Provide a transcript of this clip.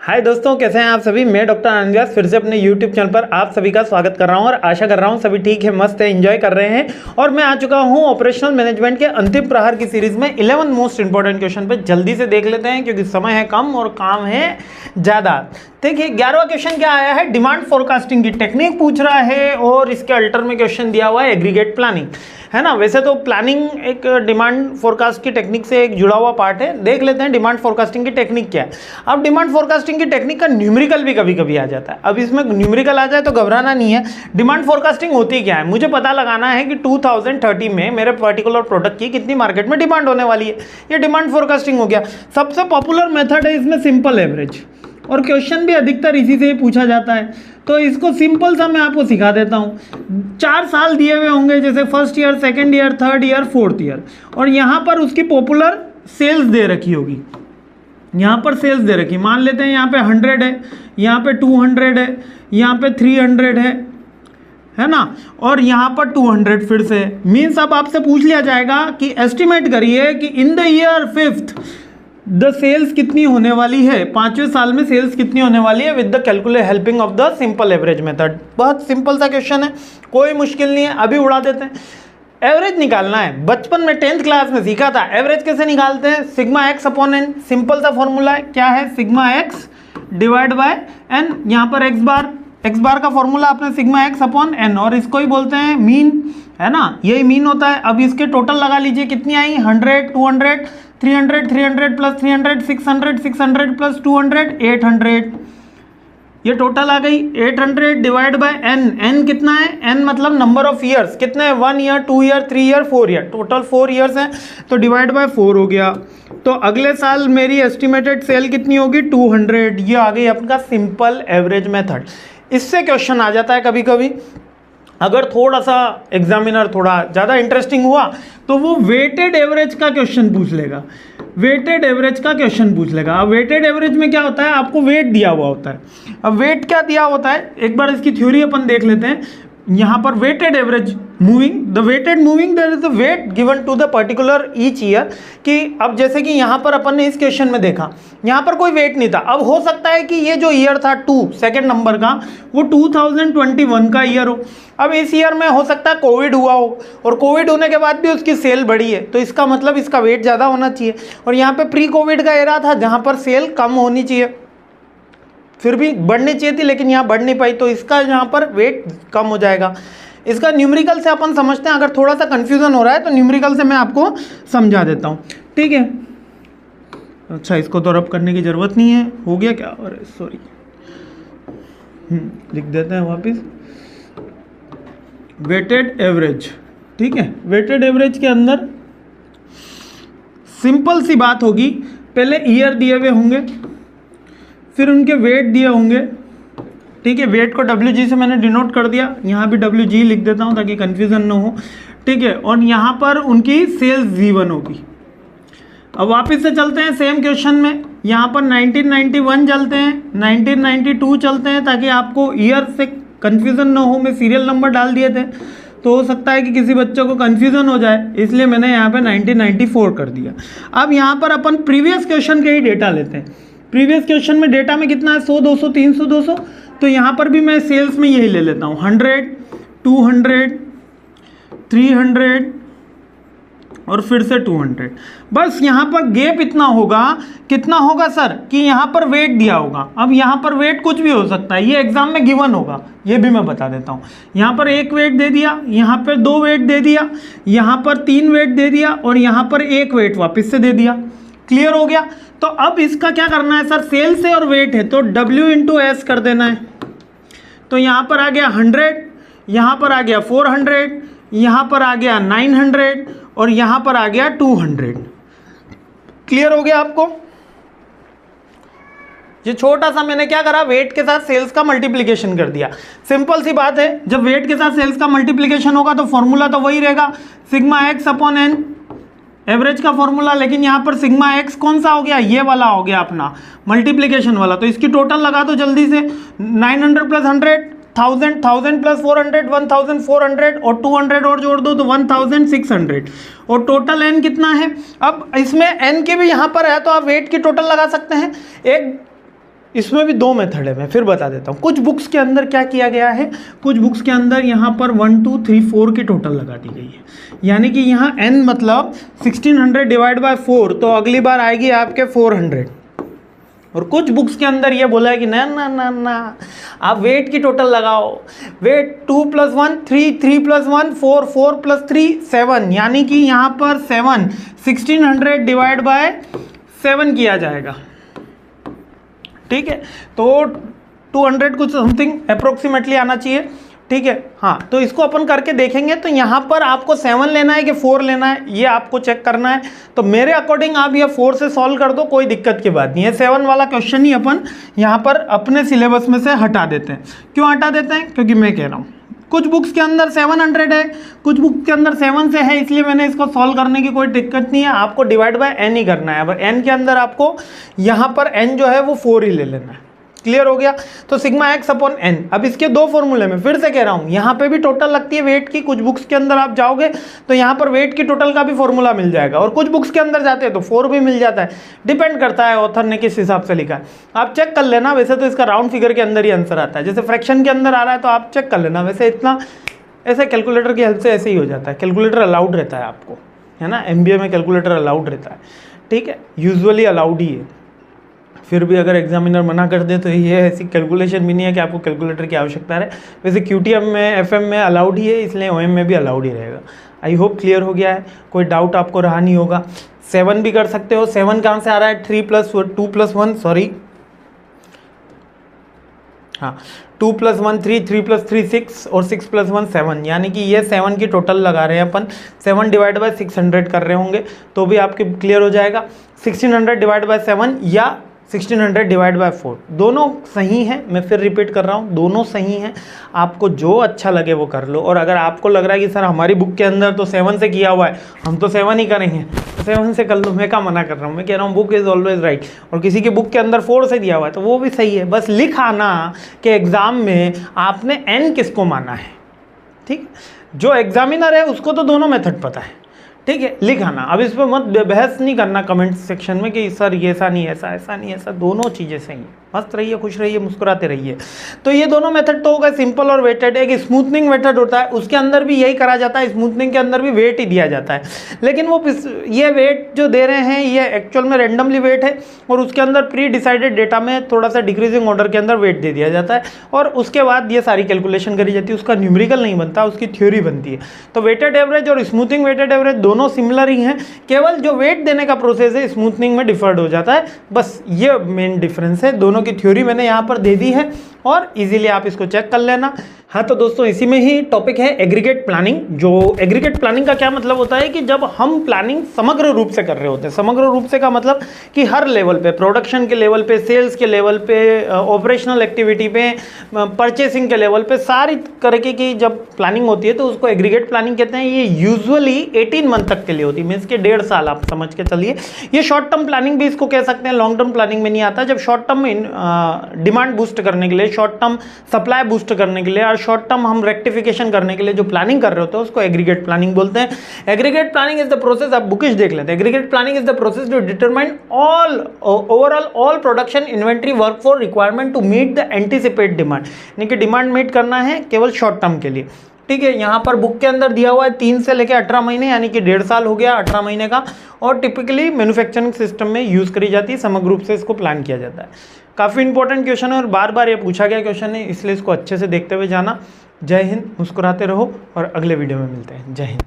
हाय दोस्तों, कैसे हैं आप सभी। मैं डॉक्टर आनंद व्यास फिर से अपने यूट्यूब चैनल पर आप सभी का स्वागत कर रहा हूं और आशा कर रहा हूं सभी ठीक है, मस्त है, एंजॉय कर रहे हैं। और मैं आ चुका हूं ऑपरेशनल मैनेजमेंट के अंतिम प्रहर की सीरीज में 11 मोस्ट इंपॉर्टेंट क्वेश्चन पे जल्दी से देख लेते हैं क्योंकि समय है कम और काम है ज़्यादा। देखिए 11वां क्वेश्चन क्या आया है, डिमांड फोरकास्टिंग की टेक्निक पूछ रहा है और इसके अल्टर में क्वेश्चन दिया हुआ है एग्रीगेट प्लानिंग, है ना। वैसे तो प्लानिंग एक डिमांड फोरकास्ट की टेक्निक से एक जुड़ा हुआ पार्ट है। देख लेते हैं डिमांड फोरकास्टिंग की टेक्निक क्या है। अब डिमांड फोरकास्टिंग की टेक्निक का न्यूमेरिकल भी कभी कभी आ जाता है। अब इसमें न्यूमेरिकल आ जाए तो घबराना नहीं है। डिमांड फोरकास्टिंग होती क्या है, मुझे पता लगाना है कि 2030 में मेरे पर्टिकुलर प्रोडक्ट की कितनी मार्केट में डिमांड होने वाली है। ये डिमांड फोरकास्टिंग हो गया। सबसे पॉपुलर मेथड है इसमें सिंपल एवरेज, और क्वेश्चन भी अधिकतर इसी से ही पूछा जाता है। तो इसको सिंपल सा मैं आपको सिखा देता हूँ। 4 साल दिए हुए होंगे, जैसे first year, second year, third year, fourth year, और यहाँ पर उसकी पॉपुलर सेल्स दे रखी होगी। यहाँ पर सेल्स दे रखी, मान लेते हैं यहाँ पे 100 है, यहाँ पे 200 है, यहाँ पे 300 है ना, और यहाँ पर 200 फिर से। मीन्स अब आपसे पूछ लिया जाएगा कि एस्टिमेट करिए कि in the year 5th the sales कितनी होने वाली है, 5वें साल में सेल्स कितनी होने वाली है with the calculate helping of the simple average method. बहुत सिंपल सा क्वेश्चन है, कोई मुश्किल नहीं है, अभी उड़ा देते हैं। एवरेज निकालना है, बचपन में 10th क्लास में सीखा था। एवरेज कैसे निकालते हैं, sigma x upon n, simple सा फॉर्मूला है। क्या है, sigma x divide by n. यहाँ पर एक्स बार का फॉर्मूला आपने सिग्मा एक्स अपॉन एन, और इसको ही बोलते हैं मीन, है ना, यही मीन होता है। अब इसके टोटल लगा लीजिए, कितनी आई, 100, 200, 300, 300 प्लस 300, 600, 600 प्लस 200, 800। ये टोटल आ गई 800 डिवाइड बाय एन। एन कितना है, एन मतलब नंबर ऑफ ईयर्स कितने हैं, 1 year, 2 year, 3 year, 4 year, total 4 years हैं, तो डिवाइड बाय 4 हो गया। तो अगले साल मेरी एस्टिमेटेड सेल कितनी होगी, 200। ये आ गई आपका सिंपल एवरेज मेथड। इससे क्वेश्चन आ जाता है कभी कभी, अगर थोड़ा सा एग्जामिनर थोड़ा ज़्यादा इंटरेस्टिंग हुआ तो वो वेटेड एवरेज का क्वेश्चन पूछ लेगा। वेटेड एवरेज का क्वेश्चन पूछ लेगा। अब वेटेड एवरेज में क्या होता है, आपको वेट दिया हुआ होता है। अब वेट क्या दिया होता है, एक बार इसकी थ्योरी अपन देख लेते हैं। यहाँ पर weighted average moving, the weighted moving, that is the weight given to the particular each year. कि अब जैसे कि यहाँ पर अपन ने इस क्वेश्चन में देखा, यहाँ पर कोई वेट नहीं था। अब हो सकता है कि ये जो ईयर था 2 सेकेंड नंबर का, वो 2021 का ईयर हो। अब इस ईयर में हो सकता है कोविड हुआ हो, और कोविड होने के बाद भी उसकी सेल बढ़ी है, तो इसका मतलब इसका वेट ज़्यादा होना चाहिए। और यहाँ पे प्री कोविड का एरा था जहाँ पर सेल कम होनी चाहिए, फिर भी बढ़नी चाहिए थी लेकिन यहाँ बढ़ नहीं पाई, तो इसका यहाँ पर वेट कम हो जाएगा। इसका न्यूमेरिकल से अपन समझते हैं। अगर थोड़ा सा कंफ्यूजन हो रहा है तो न्यूमेरिकल से मैं आपको समझा देता हूँ, ठीक है। अच्छा, इसको तो रब करने की ज़रूरत नहीं है, हो गया क्या, अरे सॉरी, लिख देते हैं वापस। वेटेड एवरेज, ठीक है। वेटेड एवरेज के अंदर सिंपल सी बात होगी, पहले ईयर दिए हुए होंगे, फिर उनके वेट दिए होंगे, ठीक है। वेट को WG से मैंने डिनोट कर दिया, यहाँ भी WG लिख देता हूँ ताकि कंफ्यूजन ना हो, ठीक है। और यहाँ पर उनकी सेल्स V1 होगी। अब वापस से चलते हैं सेम क्वेश्चन में, यहाँ पर 1991 चलते हैं, 1992 चलते हैं, ताकि आपको ईयर से कंफ्यूजन ना हो। मैं सीरियल नंबर डाल दिए थे, तो हो सकता है कि किसी बच्चे को कंफ्यूजन हो जाए, इसलिए मैंने यहाँ पे 1994 कर दिया। अब यहाँ पर अपन प्रीवियस क्वेश्चन के ही डेटा लेते हैं। प्रीवियस क्वेश्चन में डेटा में कितना है, 100, 200, 300, 200, तो यहाँ पर भी मैं सेल्स में यही ले लेता हूँ, 100, 200, 300 और फिर से 200। बस यहाँ पर गैप इतना होगा, कितना होगा सर, कि यहाँ पर वेट दिया होगा। अब यहाँ पर वेट कुछ भी हो सकता है, ये एग्जाम में गिवन होगा, ये भी मैं बता देता हूँ। यहाँ पर 1 वेट दे दिया, यहाँ पर 2 वेट दे दिया, यहाँ पर 3 वेट दे दिया, और यहाँ पर 1 वेट वापस से दे दिया। क्लियर हो गया। तो अब इसका क्या करना है सर, सेल्स है और वेट है, तो W इंटू S कर देना है। तो यहाँ पर आ गया 100, यहाँ पर आ गया 400, यहाँ पर आ गया 900, और यहाँ पर आ गया 200। क्लियर हो गया आपको। ये छोटा सा मैंने क्या करा, वेट के साथ सेल्स का मल्टीप्लिकेशन कर दिया। सिंपल सी बात है, जब वेट के साथ सेल्स का मल्टीप्लिकेशन होगा तो फॉर्मूला तो वही रहेगा, sigma x upon n, average का फॉर्मूला। लेकिन यहाँ पर सिग्मा एक्स कौन सा हो गया, ये वाला हो गया अपना मल्टीप्लिकेशन वाला। तो इसकी टोटल लगा दो जल्दी से, 900 प्लस 100, 1000, 1000 प्लस 400, 1400, और 200 और जोड़ दो तो 1600, और टोटल एन कितना है। अब इसमें एन के भी यहाँ पर है, तो आप वेट की टोटल लगा सकते हैं। एक इसमें भी दो मेथड है, मैं फिर बता देता हूँ। कुछ बुक्स के अंदर क्या किया गया है, कुछ बुक्स के अंदर यहाँ पर 1 2 3 4 की टोटल लगा दी गई है, यानी कि यहाँ n मतलब 1600 डिवाइड बाय 4, तो अगली बार आएगी आपके 400। और कुछ बुक्स के अंदर ये बोला है कि ना ना ना ना, आप वेट की टोटल लगाओ, वेट 2 + 1 3, 3 + 1 4, 4 + 3 7, यानी कि यहाँ पर 7 1600 डिवाइड बाय 7 किया जाएगा, ठीक है। तो 200 कुछ समथिंग अप्रोक्सीमेटली आना चाहिए, ठीक है। हाँ, तो इसको अपन करके देखेंगे। तो यहाँ पर आपको 7 लेना है कि 4 लेना है, ये आपको चेक करना है। तो मेरे अकॉर्डिंग आप ये 4 से सॉल्व कर दो, कोई दिक्कत की बात नहीं है। 7 वाला क्वेश्चन ही अपन यहाँ पर अपने सिलेबस में से हटा देते हैं। क्यों हटा देते हैं? क्योंकि मैं कह रहा हूँ कुछ बुक्स के अंदर 700 है, कुछ बुक्स के अंदर 7 से है, इसलिए मैंने इसको सॉल्व करने की कोई दिक्कत नहीं है। आपको डिवाइड बाय n ही करना है। अब n के अंदर आपको यहाँ पर n जो है वो 4 ही ले लेना है। क्लियर हो गया? तो सिग्मा x अपॉन n। अब इसके दो फॉर्मूले में फिर से कह रहा हूँ, यहाँ पे भी टोटल लगती है वेट की। कुछ बुक्स के अंदर आप जाओगे तो यहाँ पर वेट की टोटल का भी फॉर्मूला मिल जाएगा, और कुछ बुक्स के अंदर जाते हैं तो 4 भी मिल जाता है। डिपेंड करता है ऑथर ने किस हिसाब से लिखा है, आप चेक कर लेना। वैसे तो इसका राउंड फिगर के अंदर ही आंसर आता है, जैसे फ्रैक्शन के अंदर आ रहा है तो आप चेक कर लेना। वैसे इतना ऐसे कैलकुलेटर की हेल्प से ऐसे ही हो जाता है। कैलकुलेटर अलाउड रहता है आपको, है ना, MBA में कैलकुलेटर अलाउड रहता है, ठीक है, यूजुअली अलाउड ही है। फिर भी अगर एग्जामिनर मना कर दे तो ये ऐसी कैलकुलेशन भी नहीं है कि आपको कैलकुलेटर की आवश्यकता है। वैसे QTM में FM में अलाउड ही है, इसलिए OM में भी अलाउड ही रहेगा। आई होप क्लियर हो गया है, कोई डाउट आपको रहा नहीं होगा। 7 भी कर सकते हो। 7 कहाँ से आ रहा है? 3 + 2 + 1 सॉरी, हाँ 2 + 1 3, 3 + 3 6 और 6 + 1 7, यानी कि ये 7 की टोटल लगा रहे हैं अपन। 7 डिवाइड बाय 600 कर रहे होंगे तो भी आपके क्लियर हो जाएगा। 1600 डिवाइड बाय 7 या 1600 डिवाइड बाय 4, दोनों सही हैं। मैं फिर रिपीट कर रहा हूँ, दोनों सही हैं। आपको जो अच्छा लगे वो कर लो। और अगर आपको लग रहा है कि सर हमारी बुक के अंदर तो 7 से किया हुआ है, हम तो 7 ही करेंगे, तो 7 से कर लो। मैं क्या मना कर रहा हूँ, मैं कह रहा हूँ बुक इज़ ऑलवेज राइट। और किसी की बुक के अंदर 4 से दिया हुआ है तो वो भी सही है। बस लिख आना कि एग्ज़ाम में आपने n किसको माना है, ठीक। जो एग्जामिनर है उसको तो दोनों मेथड पता है, ठीक है, लिख आना। अब इस पर मत बहस नहीं करना कमेंट सेक्शन में कि सर ये ऐसा नहीं, ऐसा ऐसा नहीं, ऐसा। दोनों चीज़ें सही हैं। मस्त रहिए, खुश रहिए, मुस्कुराते रहिए। तो ये दोनों मेथड तो हो गए सिंपल और वेटेड। एक स्मूथनिंग मेथड होता है, उसके अंदर भी यही करा जाता है। स्मूथनिंग के अंदर भी वेट ही दिया जाता है, लेकिन वो ये वेट जो दे रहे हैं ये एक्चुअल में रेंडमली वेट है, और उसके अंदर प्री डिसाइडेड डेटा में थोड़ा सा डिक्रीजिंग ऑर्डर के अंदर वेट दे दिया जाता है, और उसके बाद ये सारी कैलकुलेशन करी जाती है। उसका न्यूमेरिकल नहीं बनता, उसकी थ्योरी बनती है। तो वेटेड एवरेज और स्मूथिंग वेटेड एवरेज दोनों सिमिलर ही हैं, केवल जो वेट देने का प्रोसेस है स्मूथनिंग में डिफर्ड हो जाता है। बस ये मेन डिफरेंस है। दोनों की थ्योरी मैंने यहाँ पर दे दी है और इजीली आप इसको चेक कर लेना। हाँ, तो दोस्तों इसी में ही टॉपिक है एग्रीगेट प्लानिंग। जो एग्रीगेट प्लानिंग का क्या मतलब होता है कि जब हम प्लानिंग समग्र रूप से कर रहे होते हैं। समग्र रूप से का मतलब कि हर लेवल पे, प्रोडक्शन के लेवल पे, सेल्स के लेवल पे, ऑपरेशनल एक्टिविटी पे, परचेसिंग के लेवल पे, सारी तरीके की जब प्लानिंग होती है तो उसको एग्रीगेट प्लानिंग कहते हैं। ये यूजुअली 18 मंथ तक के लिए होती है, मीन्स के 1.5 साल आप समझ के चलिए। ये शॉर्ट टर्म प्लानिंग भी इसको कह सकते हैं, लॉन्ग टर्म प्लानिंग में नहीं आता। जब शॉर्ट टर्म डिमांड बूस्ट करने के लिए, शॉर्ट टर्म सप्लाई बूस्ट करने के लिए और शॉर्ट टर्म हम रेक्टिफिकेशन करने के लिए जो प्लानिंग कर रहे होते हैं उसको एग्रीगेट प्लानिंग बोलते हैं। Aggregate planning is the process, आप बुकिश देख लेते हैं। Aggregate planning is the process to determine all overall all production inventory work for requirement to meet the anticipate demand, यानी कि डिमांड मीट करना है केवल शॉर्ट टर्म के लिए, ठीक है। यहाँ पर बुक के अंदर दिया हुआ है 3 से लेकर 18 महीने, यानी कि 1.5 साल हो गया 18 महीने का, और टिपिकली मैन्युफैक्चरिंग सिस्टम में यूज करी जाती है। समग्र रूप से इसको प्लान किया जाता है। काफ़ी इंपॉर्टेंट क्वेश्चन है और बार बार ये पूछा गया क्वेश्चन है, इसलिए इसको अच्छे से देखते हुए जाना। जय हिंद, मुस्कुराते रहो और अगले वीडियो में मिलते हैं। जय हिंद।